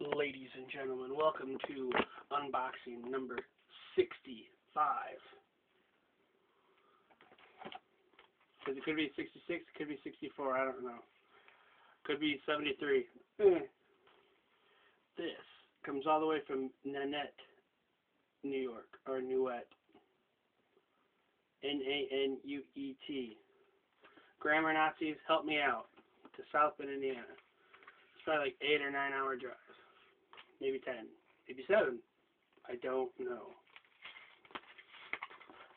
Ladies and gentlemen, welcome to unboxing number 65. Because it could be 66, it could be 64, I don't know. Could be 73. This comes all the way from Nanette, New York, or Nuet. N-A-N-U-E-T. Grammar Nazis, help me out. To South Bend, Indiana. It's probably like 8 or 9 hour drive. Maybe 10. Maybe 7. I don't know.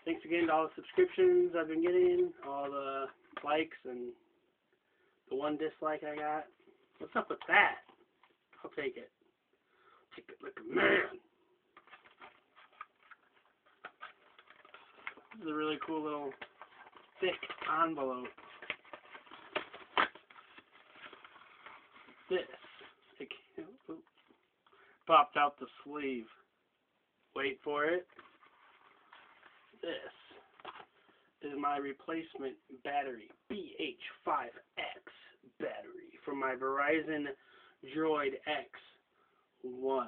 Thanks again to all the subscriptions I've been getting, all the likes, and the one dislike I got. What's up with that? I'll take it. Take it like a man. This is a really cool little thick envelope. This. Popped out the sleeve. Wait for it. This is my replacement battery, BH5X battery from my Verizon DROIDX 1.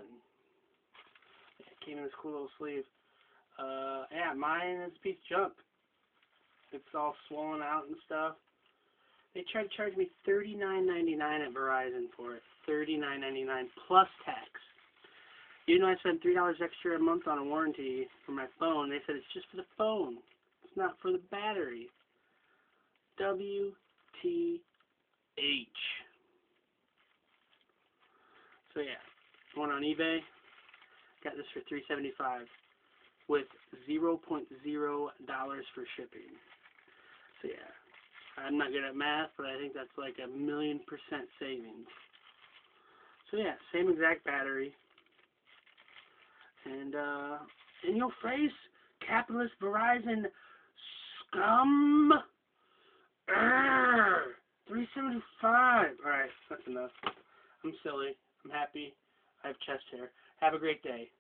It came in this cool little sleeve. Yeah, mine is a piece of junk. It's all swollen out and stuff. They tried to charge me $39.99 at Verizon for it. $39.99 plus tax. Even though I spent $3 extra a month on a warranty for my phone, they said it's just for the phone. It's not for the battery. WTH. So yeah, went on eBay. Got this for $3.75 with $0.0 for shipping. So yeah, I'm not good at math, but I think that's like 1,000,000% savings. So yeah, same exact battery. And, in your face, capitalist Verizon scum. $3.75. Alright, that's enough. I'm silly. I'm happy. I have chest hair. Have a great day.